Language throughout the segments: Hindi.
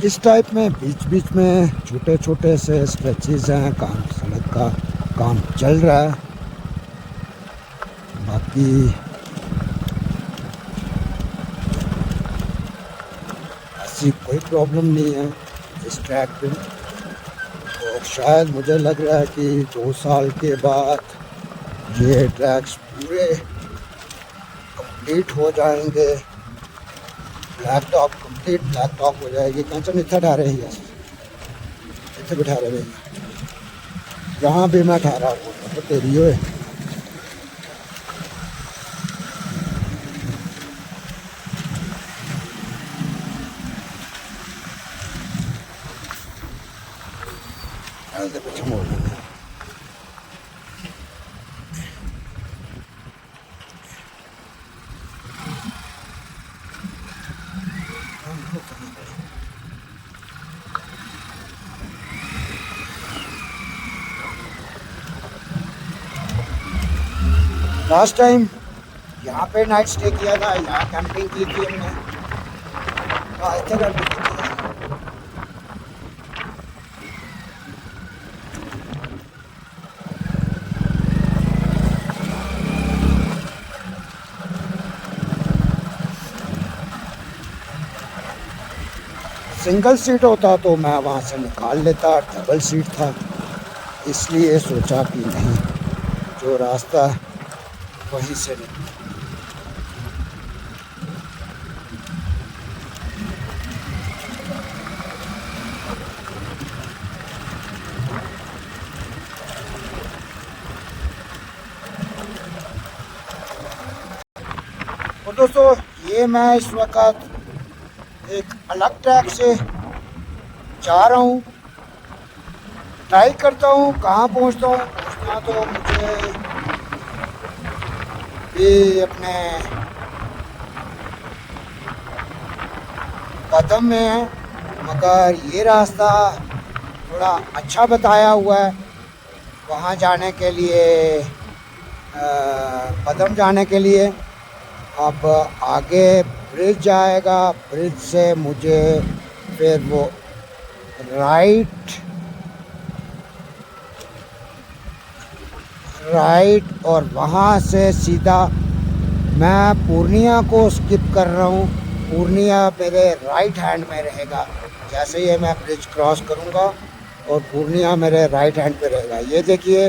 इस टाइप में बीच बीच में छोटे छोटे से स्ट्रेचेस हैं। काम सड़क का काम चल रहा है, बाकी ऐसी कोई प्रॉब्लम नहीं है इस ट्रैक पे। और शायद मुझे लग रहा है कि 2 साल के बाद ये ट्रैक्स पूरे कंप्लीट हो जाएंगे। Black top complete black top हो जाएगी। कंचन इतना ठहरे ही इतने बिठा रहे भैया, जहाँ भी मैं ठहरा हूँ तो तेरी हो। पीछे मोड़ लेंगे। लास्ट टाइम यहाँ पे नाइट स्टे किया था, यहाँ कैंपिंग की थी हमने। इतने कैंपिंग की थी। सिंगल सीट होता तो मैं वहाँ से निकाल लेता, डबल सीट था, इसलिए सोचा कि नहीं जो रास्ता वहीं से निकला। और दोस्तों ये मैं इस वक्त एक अलग ट्रैक से जा रहा हूँ। ट्राई करता हूँ कहाँ पहुँचता हूँ। पहुँचना तो मुझे ये अपने पदम में है, मगर ये रास्ता थोड़ा अच्छा बताया हुआ है वहाँ जाने के लिए, पदम जाने के लिए। अब आगे ब्रिज जाएगा, ब्रिज से मुझे फिर वो राइट और वहाँ से सीधा मैं पूर्णिया को स्किप कर रहा हूँ। पूर्णिया मेरे राइट हैंड में रहेगा। जैसे ये मैं ब्रिज क्रॉस करूँगा और पूर्णिया मेरे राइट हैंड पे रहेगा। ये देखिए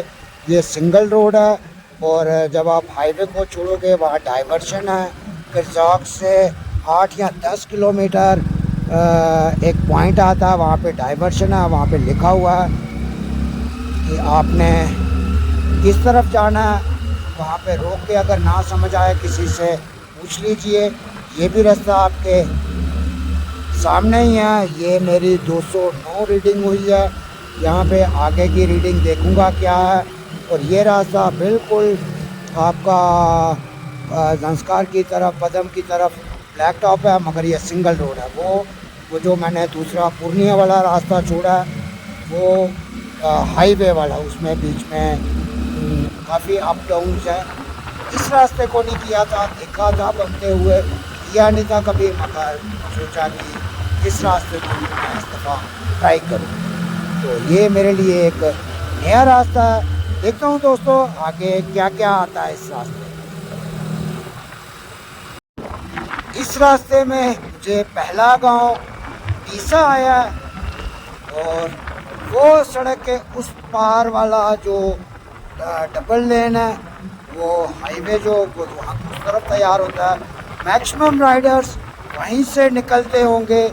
ये सिंगल रोड है, और जब आप हाईवे को छोड़ोगे वहाँ डाइवर्शन है। किरचॉक से 8 या 10 किलोमीटर एक पॉइंट आता है, वहाँ पे डाइवर्शन है। वहाँ पे लिखा हुआ है कि आपने किस तरफ जाना है। वहाँ पे रोक के अगर ना समझ आए किसी से पूछ लीजिए। ये भी रास्ता आपके सामने ही है। ये मेरी 209 रीडिंग हुई है। यहाँ पे आगे की रीडिंग देखूँगा क्या है। और ये रास्ता बिल्कुल आपका जंस्कार की तरफ, पदम की तरफ ब्लैक टॉप है, मगर ये सिंगल रोड है। वो जो मैंने दूसरा पूर्णिया वाला रास्ता छोड़ा है वो हाईवे वाला, उसमें बीच में काफ़ी अप डाउन्स है। इस रास्ते को नहीं किया था, देखा था बनते हुए, किया नहीं था कभी, मगर सोचा कि इस रास्ते को मैं इस दफ़ा ट्राई करूँ। तो ये मेरे लिए एक नया रास्ता है। देखता हूँ दोस्तों आगे क्या क्या आता है इस रास्ते में। इस रास्ते में मुझे पहला गांव टीसा आया, और वो सड़क के उस पार वाला जो डबल लेन है, वो हाईवे जो वहाँ उस तरफ तैयार होता है। मैक्सिमम राइडर्स वहीं से निकलते होंगे।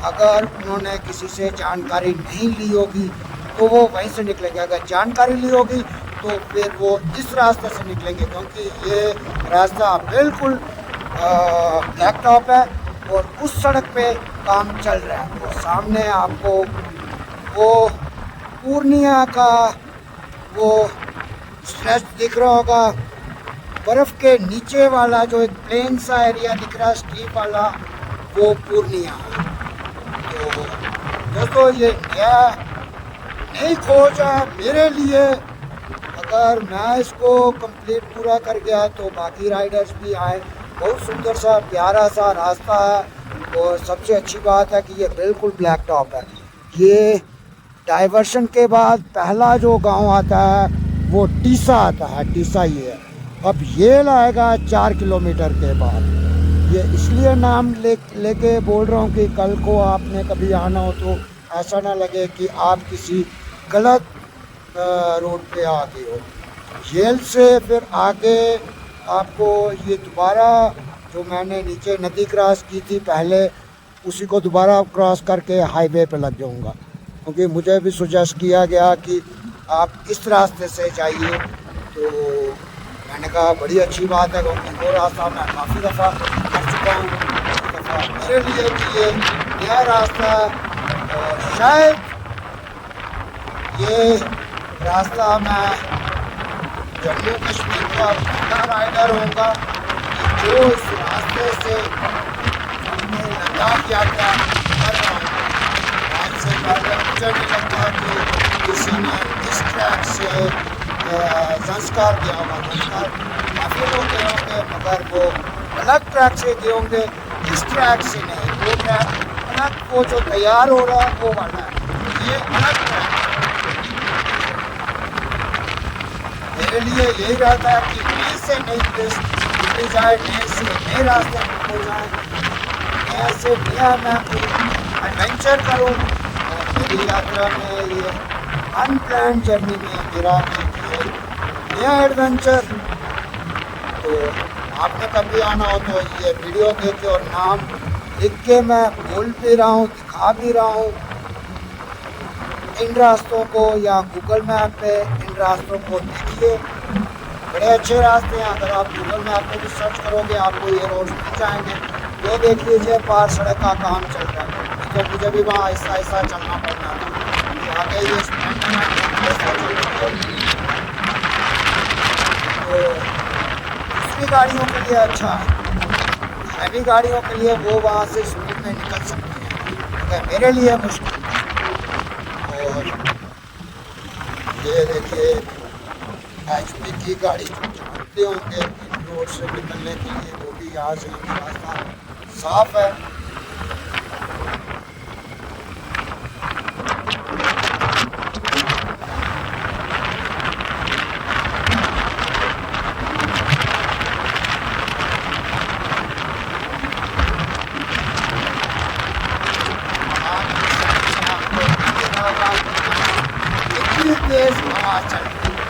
अगर उन्होंने किसी से जानकारी नहीं ली होगी तो वो वहीं से निकलेंगे। अगर जानकारी ली होगी तो फिर वो इस रास्ते से निकलेंगे, क्योंकि ये रास्ता बिल्कुल ब्लैक टॉप है और उस सड़क पे काम चल रहा है। वो सामने आपको वो पूर्णिया का वो स्ट्रेच दिख रहा होगा। बर्फ़ के नीचे वाला जो एक प्लेन सा एरिया दिख रहा है स्टीप वाला, वो पूर्णिया है। तो दोस्तों ये नई खोज है मेरे लिए। अगर मैं इसको कंप्लीट पूरा कर गया तो बाकी राइडर्स भी आए। बहुत सुंदर सा प्यारा सा रास्ता है, और सबसे अच्छी बात है कि ये बिल्कुल ब्लैक टॉप है। ये डाइवर्शन के बाद पहला जो गांव आता है वो टीसा आता है, टीसा ये है। अब ये लाएगा 4 किलोमीटर के बाद। ये इसलिए नाम लेके बोल रहा हूँ कि कल को आपने कभी आना हो तो ऐसा ना लगे कि आप किसी गलत रोड पे आ गए हो। येल से फिर आगे आपको ये दोबारा जो मैंने नीचे नदी क्रॉस की थी पहले, उसी को दोबारा क्रॉस करके हाईवे पे लग जाऊंगा, क्योंकि मुझे भी सुजेस्ट किया गया कि आप इस रास्ते से जाइए। तो मैंने कहा बड़ी अच्छी बात है, क्योंकि वो रास्ता मैं काफ़ी दफ़ा कर चुका हूँ। दफ़ा मेरे लिए भी ये नया रास्ता, और शायद ये रास्ता मैं जम्मू कश्मीर का पहला राइडर होगा जो इस रास्ते से अपने लद्दाख यात्रा कर रहा हूँ। आज से पहले मुझे नहीं लगता कि किसी ने इस ट्रैक से संस्कार दिया होगा। संस्कार काफ़ी लोग गए होंगे, मगर वो अलग ट्रैक से गए होंगे, इस ट्रैक से नहीं। वो ट्रैक अलग, वो जो तैयार हो रहा है वो वाला है, ये अलग ट्रैक है। मेरे लिए यही रहता है कि नए से नई प्लेस निकली जाए, नए से नए रास्ते हो जाए, नया से नया मैं कोई एडवेंचर करूँ। और मेरी यात्रा में ये अनप्लान्ड जर्नी में मेरा एक नया एडवेंचर। तो आपने कभी आना हो तो ये वीडियो देखे और नाम लिख के मैं बोल भी रहा हूँ, दिखा भी रहा हूँ इन रास्तों को, या गूगल मैप पे इन रास्तों को देखिए। बड़े अच्छे रास्ते हैं। अगर आप गूगल मैप पे भी सर्च करोगे आपको ये रोड मिल जाएंगे। ये देख लीजिए पार सड़क का काम चल रहा है, तो मुझे भी वहाँ ऐसा ऐसा चलना पड़ना था। आगे ये ऐसा चल रहा है, तो दूसरी गाड़ियों के लिए अच्छा है। हैवी गाड़ियों के लिए वो वहाँ से स्पीड में निकल सकती हैं, मगर मेरे लिए मुश्किल। और ये देखिए HP की गाड़ी जानते होंगे रोड से निकलने के लिए, वो भी यहाँ से रास्ता साफ है। तेज हवा चल रही है।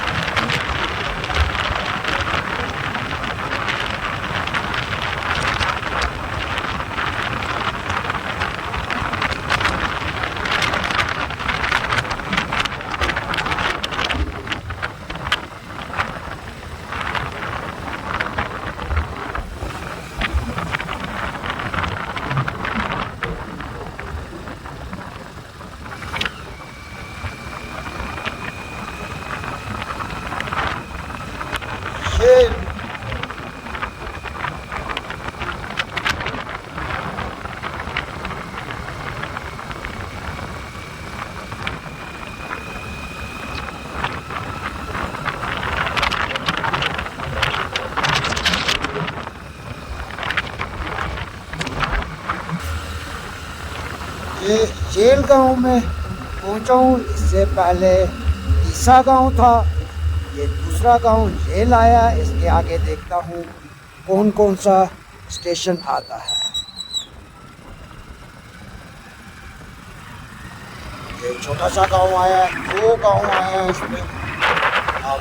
ये जेल गांव में पहुंचा हूँ। इससे पहले ईसा गांव था, ये दूसरा गांव जेल आया। इसके आगे देखता हूँ कौन कौन सा स्टेशन आता है। ये छोटा सा गांव आया है, 2 गांव आया है इसमें। अब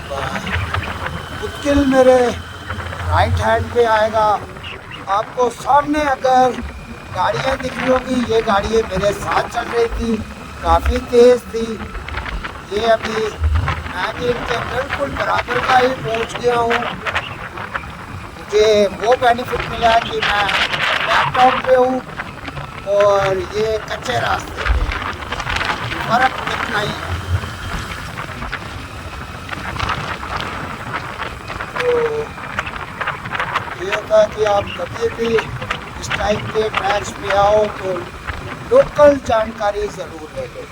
उत्किल मेरे राइट हैंड पे आएगा। आपको सामने अगर गाड़ियाँ दिख रही होगी, ये गाड़ियाँ मेरे साथ चल रही थी, काफ़ी तेज़ थी। ये अभी मैं भी इनके बिल्कुल बराबर का ही पहुंच गया हूँ। मुझे वो बेनिफिट मिला कि मैं लैपटॉप पे हूँ और ये कच्चे रास्ते पे, फ़र्क इतना ही है। तो ये होता है कि आप कभी भी इस टाइप के ट्रैक्स पे आओ तो लोकल जानकारी ज़रूर ले लो।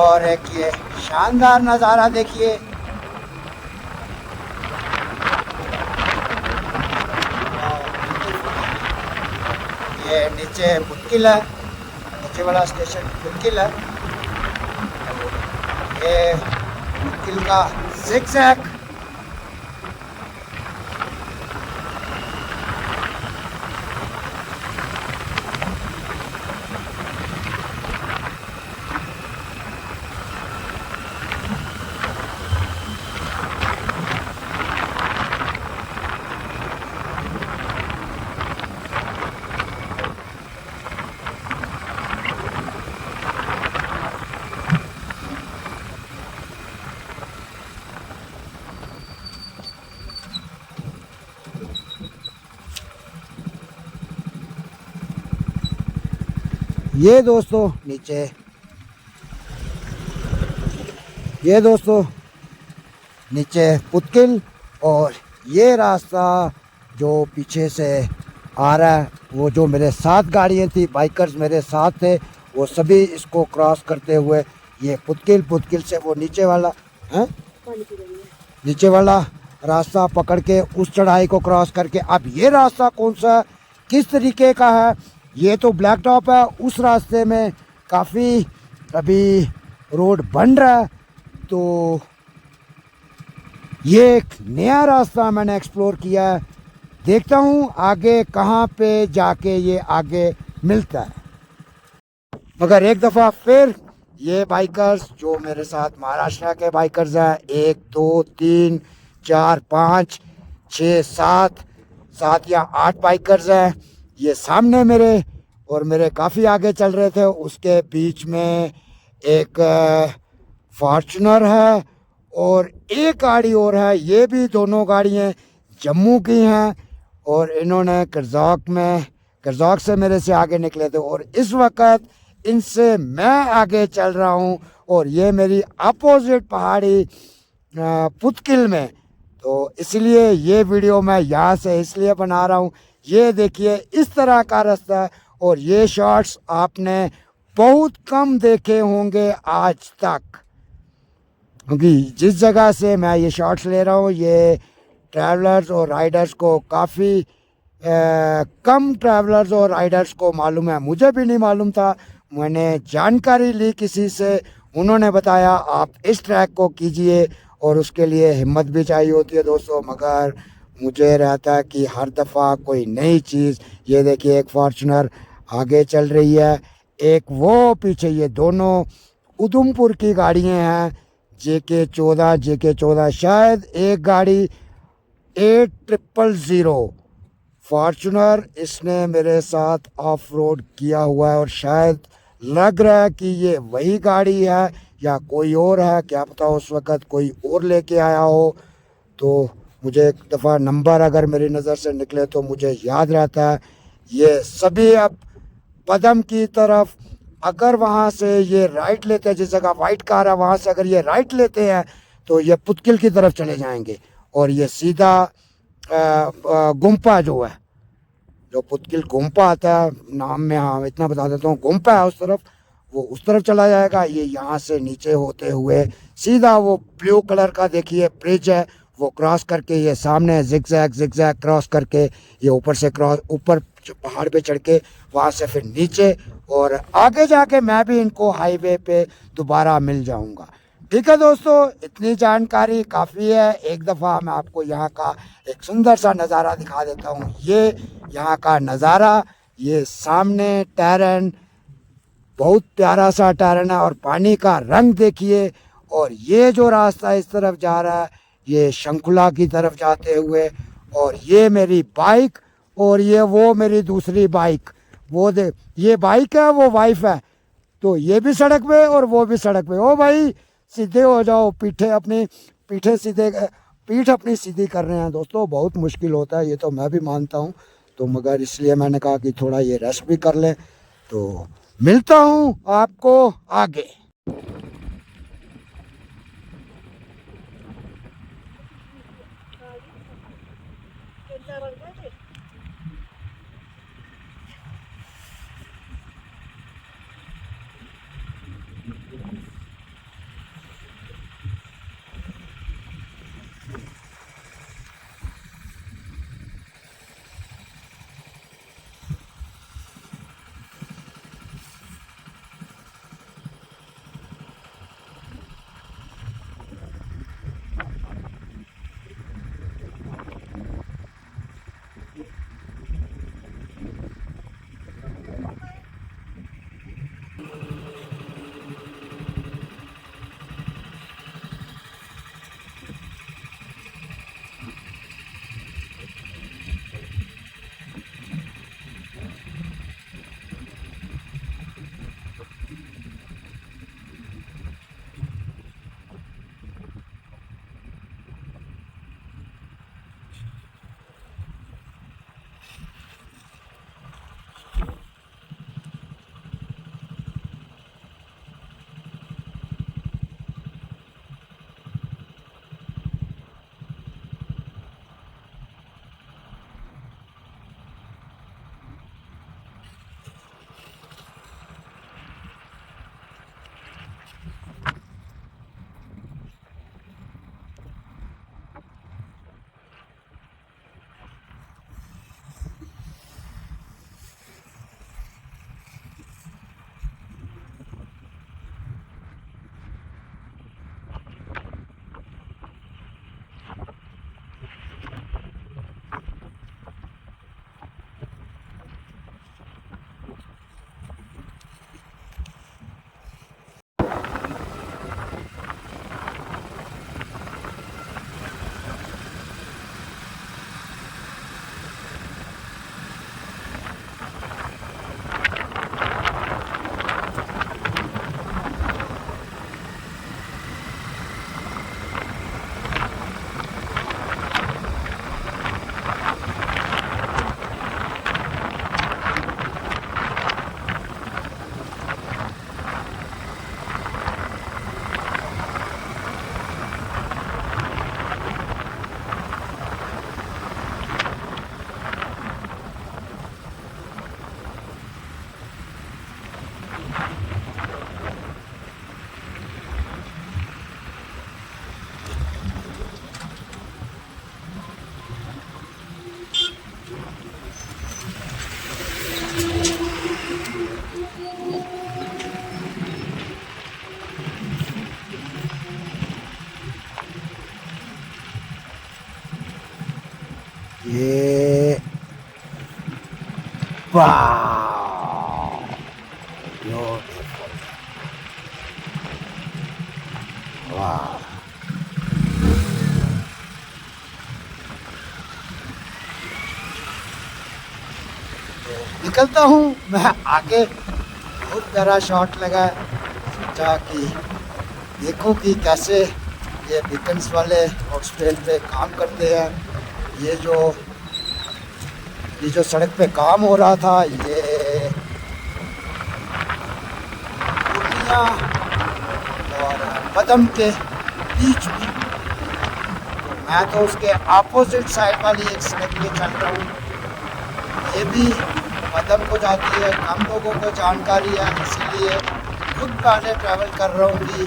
और एक ये शानदार नज़ारा देखिए, नीचे पुतकिल है, नीचे वाला स्टेशन पुतकिल है। ये पुतकिल का ज़िगज़ैग। ये दोस्तों नीचे पुतकिल, और ये रास्ता जो पीछे से आ रहा है, वो जो मेरे साथ गाड़ियाँ थी, बाइकर्स मेरे साथ थे, वो सभी इसको क्रॉस करते हुए ये पुतकिल से वो नीचे वाला रास्ता पकड़ के उस चढ़ाई को क्रॉस करके, अब ये रास्ता कौन सा किस तरीके का है, ये तो ब्लैक टॉप है। उस रास्ते में काफ़ी अभी रोड बन रहा है, तो ये एक नया रास्ता मैंने एक्सप्लोर किया है। देखता हूँ आगे कहाँ पे जाके ये आगे मिलता है। मगर एक दफ़ा फिर ये बाइकर्स जो मेरे साथ महाराष्ट्र के बाइकर्स हैं, 1 2 3 4 5 6 7 या 8 बाइकर्स हैं, ये सामने मेरे काफ़ी आगे चल रहे थे। उसके बीच में एक फॉर्च्यूनर है और एक गाड़ी और है। ये भी दोनों गाड़ियाँ जम्मू की हैं और इन्होंने करज़ोक से मेरे से आगे निकले थे, और इस वक्त इनसे मैं आगे चल रहा हूँ, और ये मेरी अपोजिट पहाड़ी पुतकिल में। तो इसलिए ये वीडियो मैं यहाँ से इसलिए बना रहा हूँ। ये देखिए इस तरह का रास्ता है, और ये शॉट्स आपने बहुत कम देखे होंगे आज तक, क्योंकि जिस जगह से मैं ये शॉट्स ले रहा हूँ, ये ट्रैवलर्स और राइडर्स को काफ़ी कम ट्रैवलर्स और राइडर्स को मालूम है। मुझे भी नहीं मालूम था, मैंने जानकारी ली किसी से, उन्होंने बताया आप इस ट्रैक को कीजिए, और उसके लिए हिम्मत भी चाहिए होती है दोस्तों। मगर मुझे रहता है कि हर दफ़ा कोई नई चीज़। ये देखिए एक फॉर्च्यूनर आगे चल रही है, एक वो पीछे, ये दोनों उधमपुर की गाड़ियाँ हैं, JK 14 शायद एक गाड़ी 8000 फॉर्च्यूनर इसने मेरे साथ ऑफ रोड किया हुआ है, और शायद लग रहा है कि ये वही गाड़ी है या कोई और है, क्या पता उस वक़्त कोई और लेके आया हो। तो मुझे एक दफ़ा नंबर अगर मेरी नज़र से निकले तो मुझे याद रहता है। ये सभी अब पदम की तरफ, अगर वहाँ से ये राइट लेते हैं, जिस जगह वाइट कार है वहाँ से अगर ये राइट लेते हैं तो ये पुतकिल की तरफ चले जाएंगे, और ये सीधा गुम्पा जो है, जो पुतकिल गुम्पा आता है नाम में, हाँ इतना बता देता हूँ, गुम्पा है उस तरफ, वो उस तरफ चला जाएगा। ये यहाँ से नीचे होते हुए सीधा वो ब्लू कलर का देखिए ब्रिज है, वो क्रॉस करके ये सामने ज़िगज़ैग क्रॉस करके ये ऊपर पहाड़ पे चढ़ के वहाँ से फिर नीचे, और आगे जाके मैं भी इनको हाईवे पे दोबारा मिल जाऊँगा। ठीक है दोस्तों, इतनी जानकारी काफ़ी है। एक दफ़ा मैं आपको यहाँ का एक सुंदर सा नज़ारा दिखा देता हूँ। ये यहाँ का नज़ारा, ये सामने टैरन, बहुत प्यारा सा टैरन है, और पानी का रंग देखिए। और ये जो रास्ता इस तरफ जा रहा है, ये शंकुला की तरफ जाते हुए, और ये मेरी बाइक, और ये वो मेरी दूसरी बाइक, वो दे, ये बाइक है वो वाइफ है, तो ये भी सड़क पे और वो भी सड़क पे। ओ भाई सीधे हो जाओ, पीठ अपनी सीधी कर रहे हैं दोस्तों। बहुत मुश्किल होता है, ये तो मैं भी मानता हूँ, तो मगर इसलिए मैंने कहा कि थोड़ा ये रेस्ट भी कर लें। तो मिलता हूँ आपको आगे। ये वाह, ब्यूटीफुल, वाह। निकलता हूँ मैं आगे। बहुत प्यारा शॉट लगा, सोचा कि देखूं कि कैसे ये बीकन्स वाले ऑक्सटेल पे काम करते हैं। ये जो सड़क पे काम हो रहा था, ये पूर्णिया और पदम के बीच में, तो मैं तो उसके अपोजिट साइड वाली एक सड़क पे चल रहा हूँ। ये भी पदम को जाती है, कम लोगों को जानकारी है, इसीलिए खुद पहले ट्रैवल कर रहा हूँ कि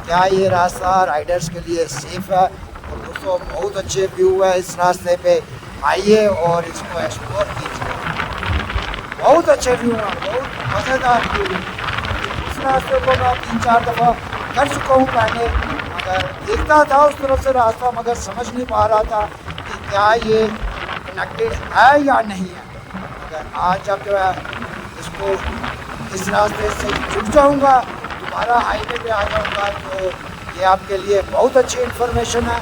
क्या ये रास्ता राइडर्स के लिए सेफ़ है। और दोस्तों बहुत अच्छे व्यू है इस रास्ते पे, आइए और इसको एक्सप्लोर कीजिए। बहुत अच्छे व्यू हैं, बहुत मज़ेदार व्यू है। उस रास्ते को मैं 3-4 दफ़ा कर चुका हूँ पहले, मगर देखता था उस तरफ से रास्ता, मगर समझ नहीं पा रहा था कि क्या ये कनेक्टेड है या नहीं है। मगर आज जब इसको इस रास्ते से जुड़ जाऊंगा, दोबारा हाईवे पे आ जाऊंगा, तो ये आपके लिए बहुत अच्छी इन्फॉर्मेशन है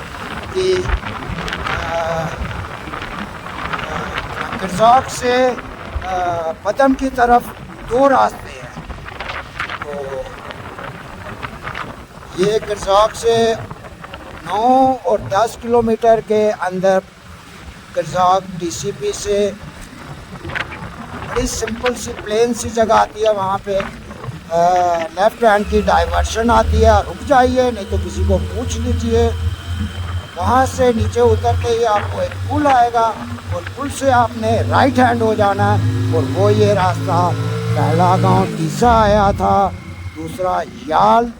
कि किरजाक से पदम की तरफ 2 रास्ते हैं। तो ये किरजाक से 9 और 10 किलोमीटर के अंदर किरजाक DCP से बड़ी सिंपल सी प्लेन सी जगह आती है। वहाँ पे लेफ़्ट हैंड की डाइवर्शन आती है, रुक जाइए, नहीं तो किसी को पूछ लीजिए। वहाँ से नीचे उतरते ही आपको एक पुल आएगा, और पुल से आपने राइट हैंड हो जाना है। और वो ये रास्ता, पहला गांव टीसा आया था, दूसरा याल